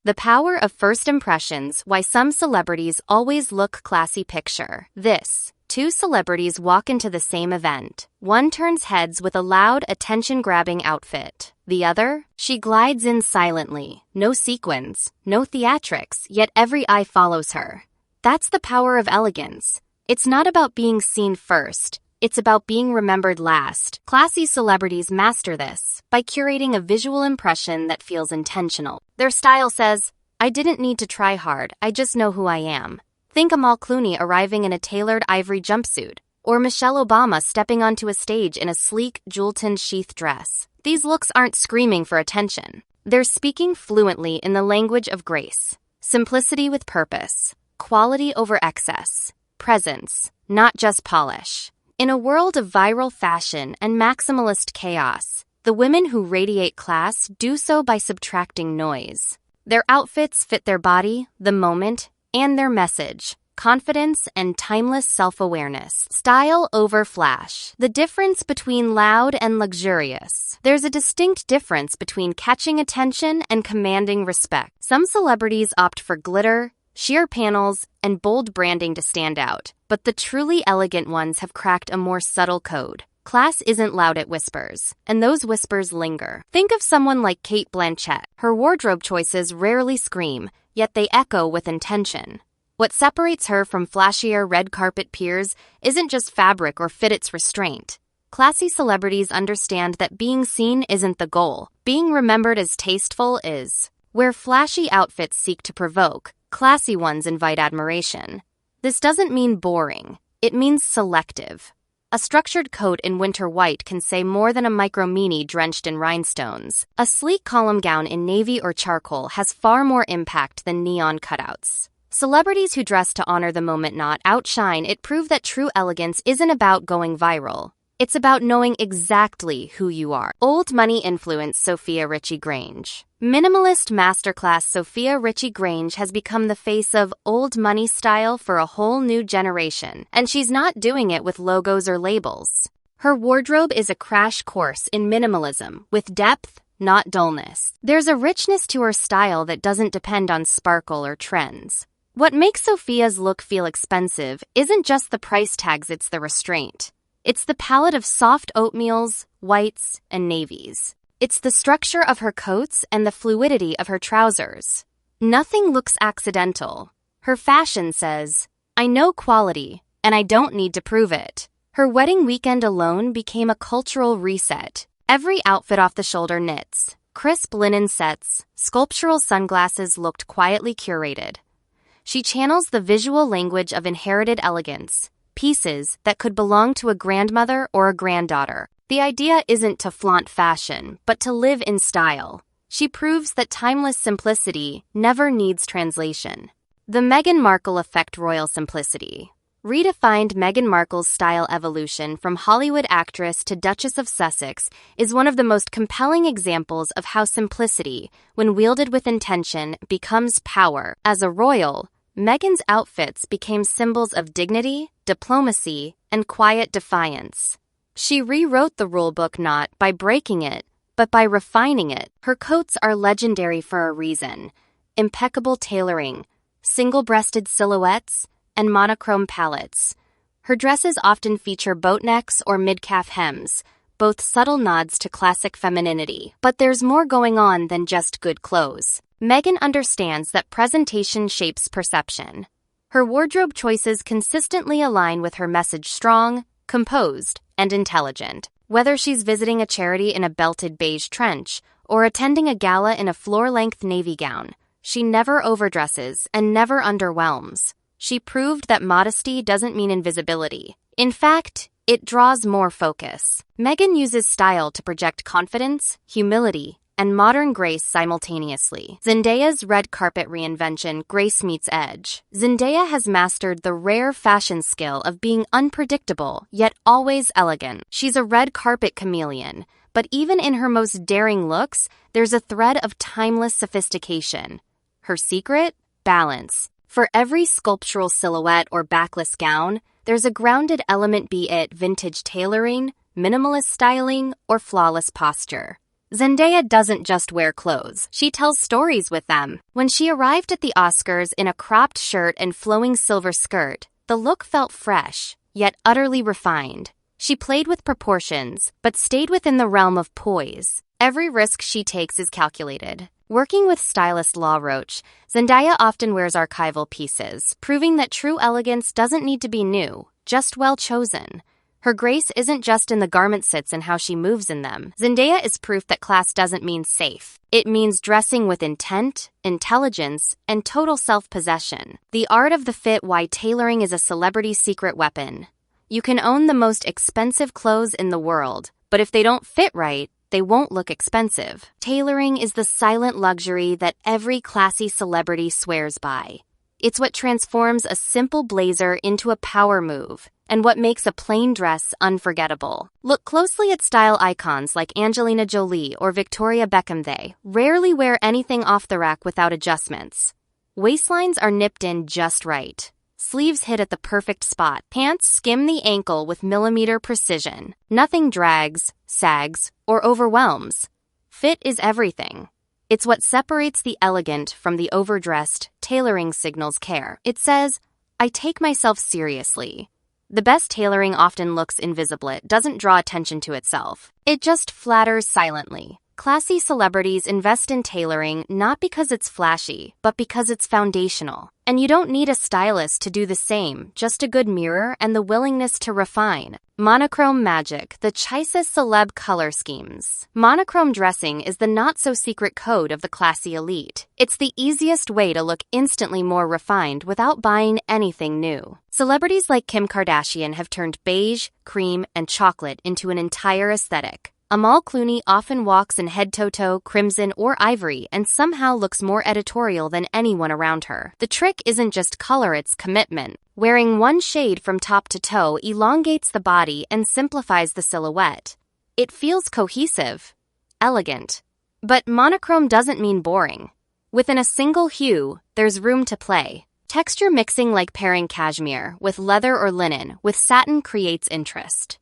The Power of First Impressions: Why Some Celebrities Always Look Classy. Picture this. Two celebrities walk into the same event. One turns heads with a loud, attention-grabbing outfit. The other, she glides in silently. No sequins, no theatrics, yet every eye follows her. That's the power of elegance. It's not about being seen first. It's about being remembered last. Classy celebrities master this by curating a visual impression that feels intentional. Their style says, "I didn't need to try hard, I just know who I am." Think Amal Clooney arriving in a tailored ivory jumpsuit, or Michelle Obama stepping onto a stage in a sleek, jewel-toned sheath dress. These looks aren't screaming for attention. They're speaking fluently in the language of grace, simplicity with purpose, quality over excess, presence, not just polish. In a world of viral fashion and maximalist chaos, the women who radiate class do so by subtracting noise. Their outfits fit their body, the moment, and their message: confidence and timeless self-awareness. Style over flash. The difference between loud and luxurious. There's a distinct difference between catching attention and commanding respect. Some celebrities opt for glitter, sheer panels, and bold branding to stand out, but the truly elegant ones have cracked a more subtle code. Class isn't loud, it whispers, and those whispers linger. Think of someone like Cate Blanchett. Her wardrobe choices rarely scream, yet they echo with intention. What separates her from flashier red carpet peers isn't just fabric or fit, it's restraint. Classy celebrities understand that being seen isn't the goal. Being remembered as tasteful is. Where flashy outfits seek to provoke, classy ones invite admiration. This doesn't mean boring. It means selective. A structured coat in winter white can say more than a micro-mini drenched in rhinestones. A sleek column gown in navy or charcoal has far more impact than neon cutouts. Celebrities who dress to honor the moment, not outshine it, prove that true elegance isn't about going viral. It's about knowing exactly who you are. Old money influence: Sophia Richie-Grange. Minimalist masterclass: Sophia Richie-Grange has become the face of old money style for a whole new generation, and she's not doing it with logos or labels. Her wardrobe is a crash course in minimalism, with depth, not dullness. There's a richness to her style that doesn't depend on sparkle or trends. What makes Sophia's look feel expensive isn't just the price tags, it's the restraint. It's the palette of soft oatmeals, whites, and navies. It's the structure of her coats and the fluidity of her trousers. Nothing looks accidental. Her fashion says, "I know quality, and I don't need to prove it." Her wedding weekend alone became a cultural reset. Every outfit off the shoulder knits, crisp linen sets, sculptural sunglasses looked quietly curated. She channels the visual language of inherited elegance, pieces that could belong to a grandmother or a granddaughter. The idea isn't to flaunt fashion, but to live in style. She proves that timeless simplicity never needs translation. The Meghan Markle effect: royal simplicity. Redefined: Meghan Markle's style evolution from Hollywood actress to Duchess of Sussex is one of the most compelling examples of how simplicity, when wielded with intention, becomes power. As a royal, Meghan's outfits became symbols of dignity, diplomacy, and quiet defiance. She rewrote the rulebook not by breaking it, but by refining it. Her coats are legendary for a reason: impeccable tailoring, single-breasted silhouettes, and monochrome palettes. Her dresses often feature boat necks or mid-calf hems, both subtle nods to classic femininity. But there's more going on than just good clothes. Meghan understands that presentation shapes perception. Her wardrobe choices consistently align with her message: strong, composed, and intelligent. Whether she's visiting a charity in a belted beige trench or attending a gala in a floor-length navy gown, she never overdresses and never underwhelms. She proved that modesty doesn't mean invisibility. In fact, it draws more focus. Meghan uses style to project confidence, humility, and modern grace simultaneously. Zendaya's red carpet reinvention: grace meets edge. Zendaya has mastered the rare fashion skill of being unpredictable, yet always elegant. She's a red carpet chameleon, but even in her most daring looks, there's a thread of timeless sophistication. Her secret? Balance. For every sculptural silhouette or backless gown, there's a grounded element, be it vintage tailoring, minimalist styling, or flawless posture. Zendaya doesn't just wear clothes, she tells stories with them. When she arrived at the Oscars in a cropped shirt and flowing silver skirt, the look felt fresh, yet utterly refined. She played with proportions, but stayed within the realm of poise. Every risk she takes is calculated. Working with stylist Law Roach, Zendaya often wears archival pieces, proving that true elegance doesn't need to be new, just well chosen. Her grace isn't just in the garment sits and how she moves in them. Zendaya is proof that class doesn't mean safe. It means dressing with intent, intelligence, and total self-possession. The art of the fit. Why tailoring is a celebrity's secret weapon. You can own the most expensive clothes in the world, but if they don't fit right, they won't look expensive. Tailoring is the silent luxury that every classy celebrity swears by. It's what transforms a simple blazer into a power move, and what makes a plain dress unforgettable. Look closely at style icons like Angelina Jolie or Victoria Beckham. They rarely wear anything off the rack without adjustments. Waistlines are nipped in just right. Sleeves hit at the perfect spot. Pants skim the ankle with millimeter precision. Nothing drags, sags, or overwhelms. Fit is everything. It's what separates the elegant from the overdressed. Tailoring signals care. It says, I take myself seriously. The best tailoring often looks invisible. It doesn't draw attention to itself. It just flatters silently. Classy celebrities invest in tailoring not because it's flashy, but because it's foundational. And you don't need a stylist to do the same, just a good mirror and the willingness to refine. Monochrome magic, the choicest celeb color schemes. Monochrome dressing is the not-so-secret code of the classy elite. It's the easiest way to look instantly more refined without buying anything new. Celebrities like Kim Kardashian have turned beige, cream, and chocolate into an entire aesthetic. Amal Clooney often walks in head-to-toe crimson or ivory and somehow looks more editorial than anyone around her. The trick isn't just color, it's commitment. Wearing one shade from top to toe elongates the body and simplifies the silhouette. It feels cohesive, elegant. But monochrome doesn't mean boring. Within a single hue, there's room to play. Texture mixing, like pairing cashmere with leather or linen with satin, creates interest.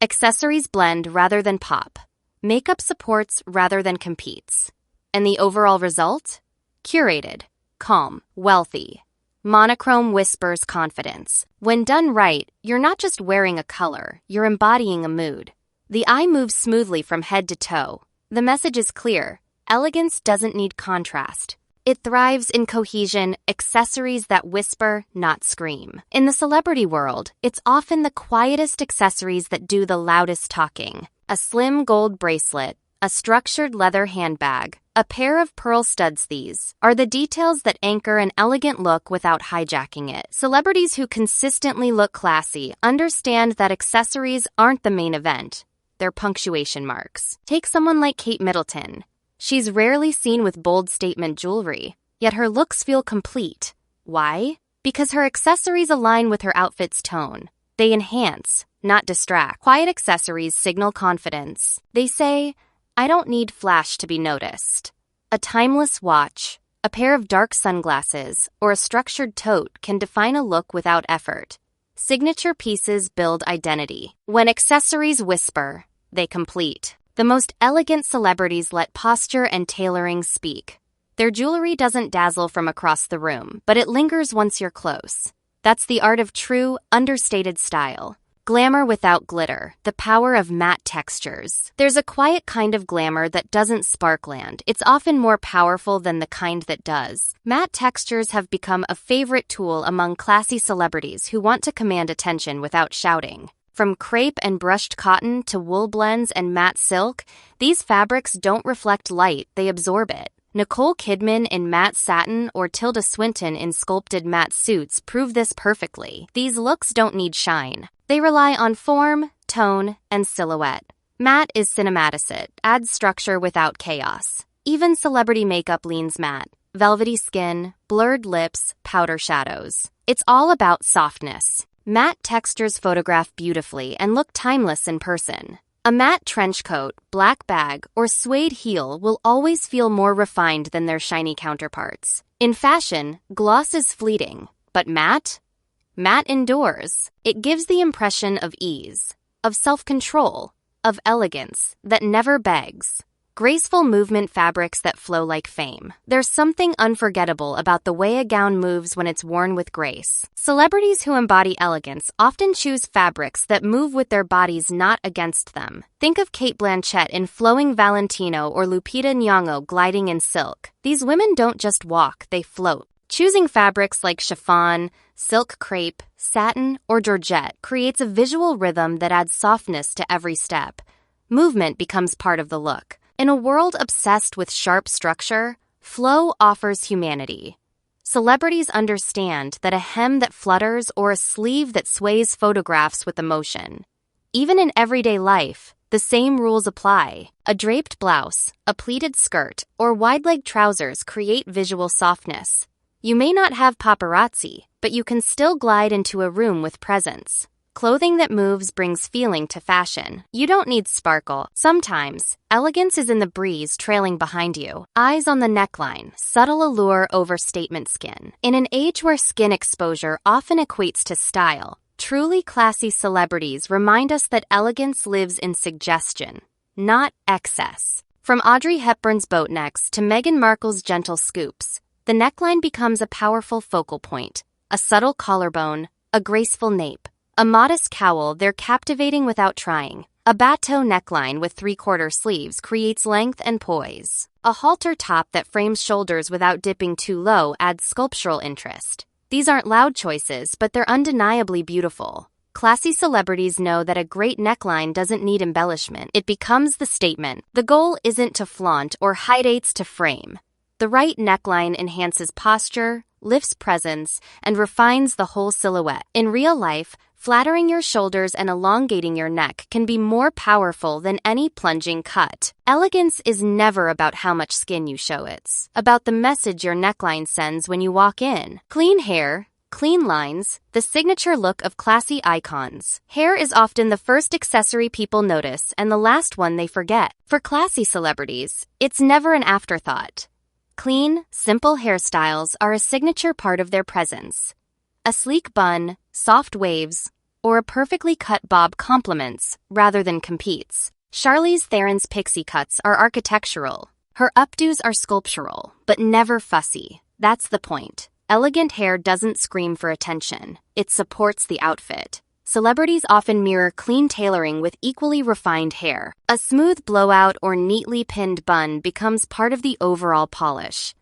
Accessories blend rather than pop. Makeup supports rather than competes. And the overall result? Curated, calm, wealthy. Monochrome whispers confidence. When done right, you're not just wearing a color, you're embodying a mood. The eye moves smoothly from head to toe. The message is clear. Elegance doesn't need contrast. It thrives in cohesion, accessories that whisper, not scream. In the celebrity world, it's often the quietest accessories that do the loudest talking. A slim gold bracelet, a structured leather handbag, a pair of pearl studs. These are the details that anchor an elegant look without hijacking it. Celebrities who consistently look classy understand that accessories aren't the main event. They're punctuation marks. Take someone like Kate Middleton. She's rarely seen with bold statement jewelry, yet her looks feel complete. Why? Because her accessories align with her outfit's tone. They enhance, not distract. Quiet accessories signal confidence. They say, I don't need flash to be noticed. A timeless watch, a pair of dark sunglasses, or a structured tote can define a look without effort. Signature pieces build identity. When accessories whisper, they complete. The most elegant celebrities let posture and tailoring speak. Their jewelry doesn't dazzle from across the room, but it lingers once you're close. That's the art of true, understated style. Glamour without glitter, the power of matte textures. There's a quiet kind of glamour that doesn't sparkland. It's often more powerful than the kind that does. Matte textures have become a favorite tool among classy celebrities who want to command attention without shouting. From crepe and brushed cotton to wool blends and matte silk, these fabrics don't reflect light, they absorb it. Nicole Kidman in matte satin or Tilda Swinton in sculpted matte suits prove this perfectly. These looks don't need shine. They rely on form, tone, and silhouette. Matte is cinematicid, adds structure without chaos. Even celebrity makeup leans matte. Velvety skin, blurred lips, powder shadows. It's all about softness. Matte textures photograph beautifully and look timeless in person. A matte trench coat, black bag, or suede heel will always feel more refined than their shiny counterparts. In fashion, gloss is fleeting, but matte? Matte endures. It gives the impression of ease, of self-control, of elegance that never begs. graceful movement fabrics that flow like fame. There's something unforgettable about the way a gown moves when it's worn with grace. Celebrities who embody elegance often choose fabrics that move with their bodies, not against them. Think of Cate Blanchett in flowing Valentino or Lupita Nyong'o gliding in silk. These women don't just walk, they float. Choosing fabrics like chiffon, silk crepe, satin, or georgette creates a visual rhythm that adds softness to every step. Movement becomes part of the look. In a world obsessed with sharp structure, flow offers humanity. Celebrities understand that a hem that flutters or a sleeve that sways photographs with emotion. Even in everyday life, the same rules apply. A draped blouse, a pleated skirt, or wide-leg trousers create visual softness. You may not have paparazzi, but you can still glide into a room with presence. Clothing that moves brings feeling to fashion. You don't need sparkle. Sometimes, elegance is in the breeze trailing behind you. Eyes on the neckline, subtle allure over statement skin. In an age where skin exposure often equates to style, truly classy celebrities remind us that elegance lives in suggestion, not excess. From Audrey Hepburn's boat necks to Meghan Markle's gentle scoops, the neckline becomes a powerful focal point. A subtle collarbone, a graceful nape, a modest cowl, they're captivating without trying. A bateau neckline with three-quarter sleeves creates length and poise. A halter top that frames shoulders without dipping too low adds sculptural interest. These aren't loud choices, but they're undeniably beautiful. Classy celebrities know that a great neckline doesn't need embellishment. It becomes the statement. The goal isn't to flaunt or hide aids to frame. The right neckline enhances posture, lifts presence, and refines the whole silhouette. In real life, flattering your shoulders and elongating your neck can be more powerful than any plunging cut. Elegance is never about how much skin you show, it's about the message your neckline sends when you walk in. Clean hair, clean lines, the signature look of classy icons. Hair is often the first accessory people notice and the last one they forget. For classy celebrities, it's never an afterthought. Clean, simple hairstyles are a signature part of their presence. A sleek bun, soft waves, or a perfectly cut bob complements rather than competes. Charlize Theron's pixie cuts are architectural. Her updos are sculptural, but never fussy. That's the point. Elegant hair doesn't scream for attention. It supports the outfit. Celebrities often mirror clean tailoring with equally refined hair. A smooth blowout or neatly pinned bun becomes part of the overall polish.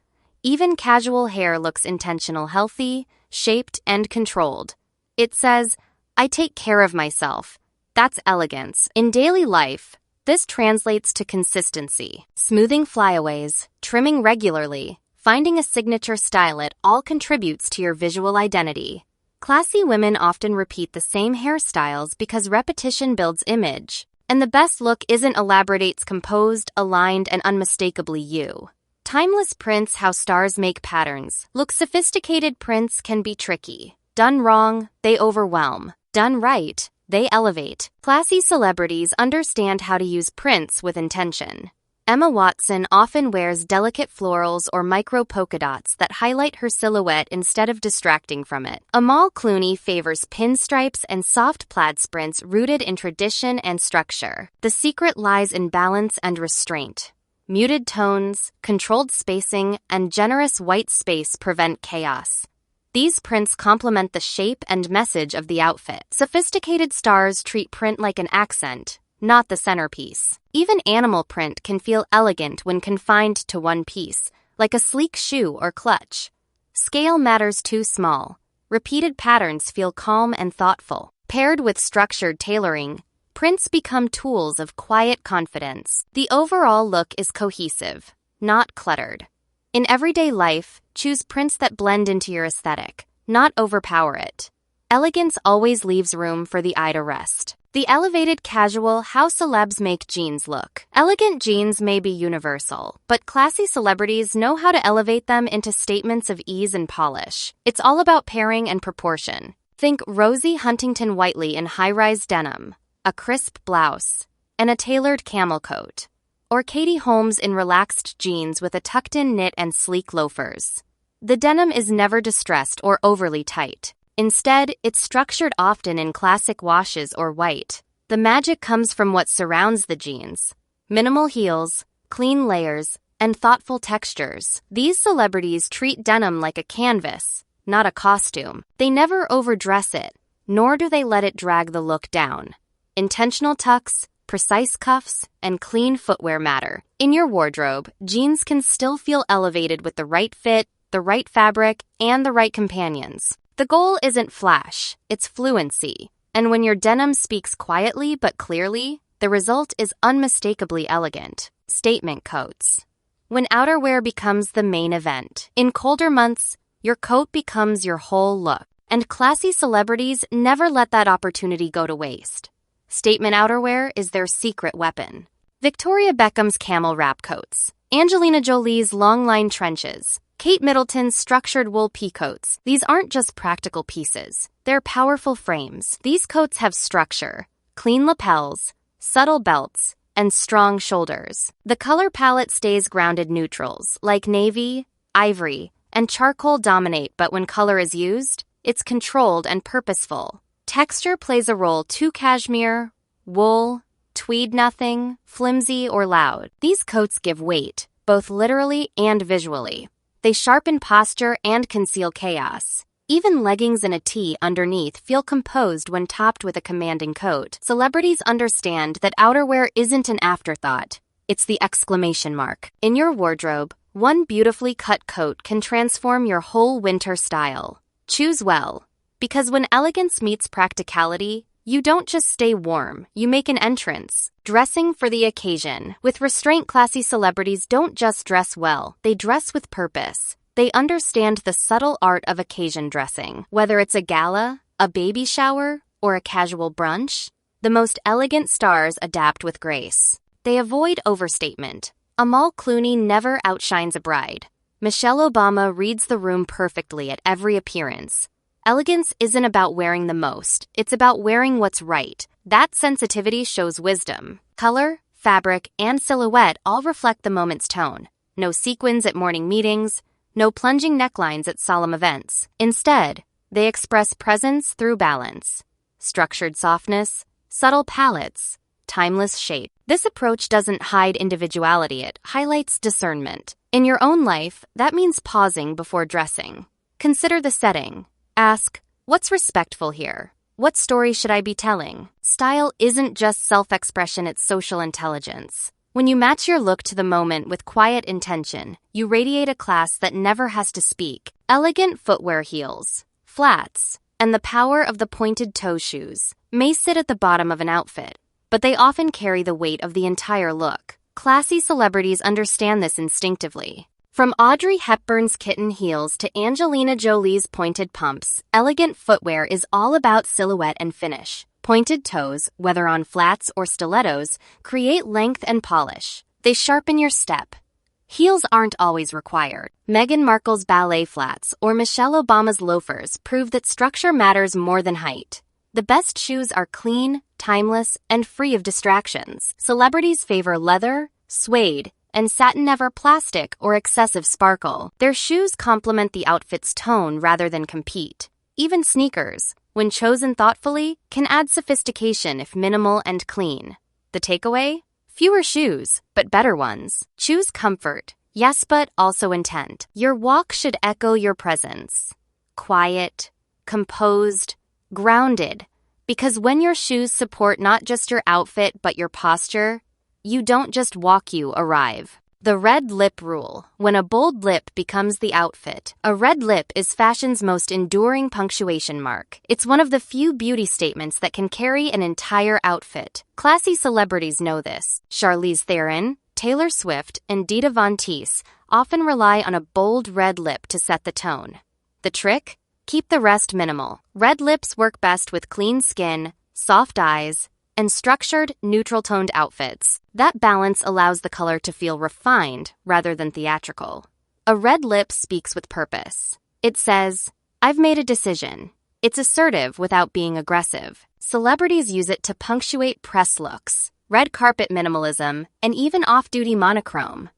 Even casual hair looks intentional, healthy, shaped, and controlled. It says, "I take care of myself." That's elegance. In daily life, this translates to consistency. Smoothing flyaways, trimming regularly, finding a signature style, it all contributes to your visual identity. Classy women often repeat the same hairstyles because repetition builds image. And the best look isn't elaborate, it's composed, aligned, and unmistakably you. Timeless prints, how stars make patterns. Look, sophisticated prints can be tricky. Done wrong, they overwhelm. Done right, they elevate. Classy celebrities understand how to use prints with intention. Emma Watson often wears delicate florals or micro polka dots that highlight her silhouette instead of distracting from it. Amal Clooney favors pinstripes and soft plaid sprints rooted in tradition and structure. The secret lies in balance and restraint. Muted tones, controlled spacing, and generous white space prevent chaos. These prints complement the shape and message of the outfit. Sophisticated stars treat print like an accent, not the centerpiece. Even animal print can feel elegant when confined to one piece, like a sleek shoe or clutch. Scale matters too small. Repeated patterns feel calm and thoughtful. Paired with structured tailoring, prints become tools of quiet confidence. The overall look is cohesive, not cluttered. In everyday life, choose prints that blend into your aesthetic, not overpower it. Elegance always leaves room for the eye to rest. The elevated casual, how celebs make jeans look. Elegant jeans may be universal, but classy celebrities know how to elevate them into statements of ease and polish. It's all about pairing and proportion. Think Rosie Huntington-Whiteley in high-rise denim, a crisp blouse, and a tailored camel coat. Or Katie Holmes in relaxed jeans with a tucked-in knit and sleek loafers. The denim is never distressed or overly tight. Instead, it's structured often in classic washes or white. The magic comes from what surrounds the jeans. Minimal heels, clean layers, and thoughtful textures. These celebrities treat denim like a canvas, not a costume. They never overdress it, nor do they let it drag the look down. Intentional tucks, precise cuffs, and clean footwear matter. In your wardrobe, jeans can still feel elevated with the right fit, the right fabric, and the right companions. The goal isn't flash, it's fluency. And when your denim speaks quietly but clearly, the result is unmistakably elegant. Statement coats. When outerwear becomes the main event. In colder months, your coat becomes your whole look. And classy celebrities never let that opportunity go to waste. Statement outerwear is their secret weapon. Victoria Beckham's camel wrap coats, Angelina Jolie's long-line trenches, Kate Middleton's structured wool peacoats. These aren't just practical pieces. They're powerful frames. These coats have structure, clean lapels, subtle belts, and strong shoulders. The color palette stays grounded neutrals, like navy, ivory, and charcoal dominate, but when color is used, it's controlled and purposeful. Texture plays a role too: cashmere, wool, tweed, nothing flimsy or loud. These coats give weight, both literally and visually. They sharpen posture and conceal chaos. Even leggings and a tee underneath feel composed when topped with a commanding coat. Celebrities understand that outerwear isn't an afterthought. It's the exclamation mark. In your wardrobe, one beautifully cut coat can transform your whole winter style. Choose well, because when elegance meets practicality, you don't just stay warm, you make an entrance. Dressing for the occasion. With restraint, classy celebrities don't just dress well, they dress with purpose. They understand the subtle art of occasion dressing. Whether it's a gala, a baby shower, or a casual brunch, the most elegant stars adapt with grace. They avoid overstatement. Amal Clooney never outshines a bride. Michelle Obama reads the room perfectly at every appearance. Elegance isn't about wearing the most, it's about wearing what's right. That sensitivity shows wisdom. Color, fabric, and silhouette all reflect the moment's tone. No sequins at morning meetings, no plunging necklines at solemn events. Instead, they express presence through balance. Structured softness, subtle palettes, timeless shape. This approach doesn't hide individuality, it highlights discernment. In your own life, that means pausing before dressing. Consider the setting. Ask, what's respectful here? What story should I be telling? Style isn't just self-expression, it's social intelligence. When you match your look to the moment with quiet intention, you radiate a class that never has to speak. Elegant footwear, heels, flats, and the power of the pointed toe shoes may sit at the bottom of an outfit, but they often carry the weight of the entire look. Classy celebrities understand this instinctively. From Audrey Hepburn's kitten heels to Angelina Jolie's pointed pumps, elegant footwear is all about silhouette and finish. Pointed toes, whether on flats or stilettos, create length and polish. They sharpen your step. Heels aren't always required. Meghan Markle's ballet flats or Michelle Obama's loafers prove that structure matters more than height. The best shoes are clean, timeless, and free of distractions. Celebrities favor leather, suede, and satin, never plastic or excessive sparkle. Their shoes complement the outfit's tone rather than compete. Even sneakers, when chosen thoughtfully, can add sophistication if minimal and clean. The takeaway? Fewer shoes, but better ones. Choose comfort, yes, but also intent. Your walk should echo your presence. Quiet, composed, grounded. Because when your shoes support not just your outfit but your posture, you don't just walk, you arrive. The red lip rule. When a bold lip becomes the outfit, a red lip is fashion's most enduring punctuation mark. It's one of the few beauty statements that can carry an entire outfit. Classy celebrities know this. Charlize Theron, Taylor Swift, and Dita Von Teese often rely on a bold red lip to set the tone. The trick? Keep the rest minimal. Red lips work best with clean skin, soft eyes, and structured, neutral-toned outfits. That balance allows the color to feel refined rather than theatrical. A red lip speaks with purpose. It says, I've made a decision. It's assertive without being aggressive. Celebrities use it to punctuate press looks, red carpet minimalism, and even off-duty monochrome.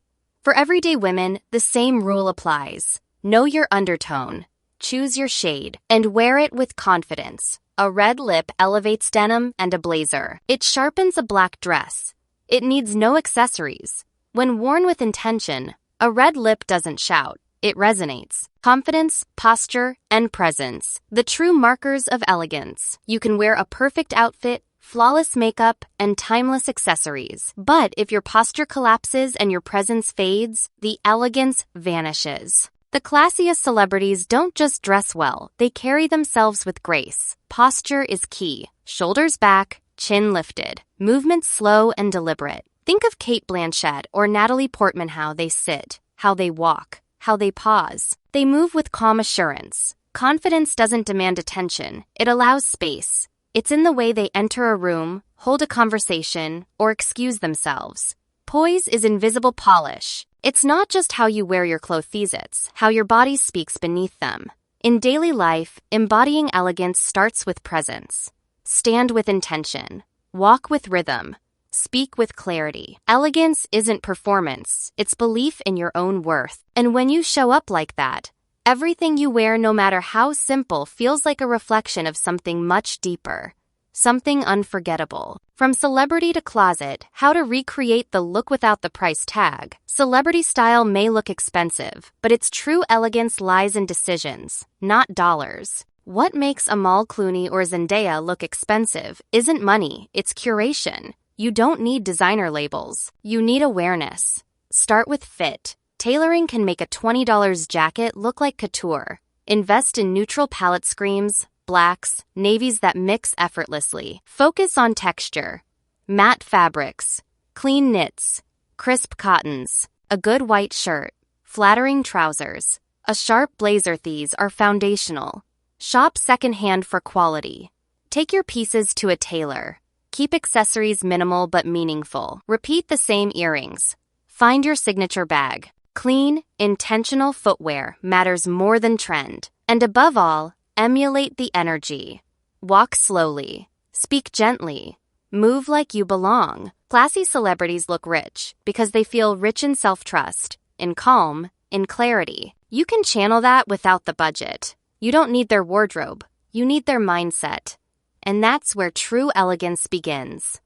For everyday women, the same rule applies. Know your undertone, choose your shade, and wear it with confidence. A red lip elevates denim and a blazer. It sharpens a black dress. It needs no accessories. When worn with intention, a red lip doesn't shout, it resonates. Confidence, posture, and presence, the true markers of elegance. You can wear a perfect outfit, flawless makeup, and timeless accessories. But if your posture collapses and your presence fades, the elegance vanishes. The classiest celebrities don't just dress well, they carry themselves with grace. Posture is key. Shoulders back, chin lifted, movement slow and deliberate. Think of Cate Blanchett or Natalie Portman, how they sit, how they walk, how they pause. They move with calm assurance. Confidence doesn't demand attention, it allows space. It's in the way they enter a room, hold a conversation, or excuse themselves. Poise is invisible polish. It's not just how you wear your clothes, it's how your body speaks beneath them. In daily life, embodying elegance starts with presence. Stand with intention. Walk with rhythm. Speak with clarity. Elegance isn't performance, it's belief in your own worth. And when you show up like that, everything you wear, no matter how simple, feels like a reflection of something much deeper. Something unforgettable. From celebrity to closet, how to recreate the look without the price tag. Celebrity style may look expensive, but its true elegance lies in decisions, not dollars. What makes Amal Clooney or Zendaya look expensive isn't money, it's curation. You don't need designer labels. You need awareness. Start with fit. Tailoring can make a $20 jacket look like couture. Invest in neutral palette schemes, blacks, navies that mix effortlessly. Focus on texture. Matte fabrics, clean knits, crisp cottons, a good white shirt, flattering trousers, a sharp blazer. These are foundational. Shop secondhand for quality. Take your pieces to a tailor. Keep accessories minimal but meaningful. Repeat the same earrings. Find your signature bag. Clean, intentional footwear matters more than trend. And above all, emulate the energy. Walk slowly. Speak gently. Move like you belong. Classy celebrities look rich because they feel rich in self-trust, in calm, in clarity. You can channel that without the budget. You don't need their wardrobe. You need their mindset. And that's where true elegance begins.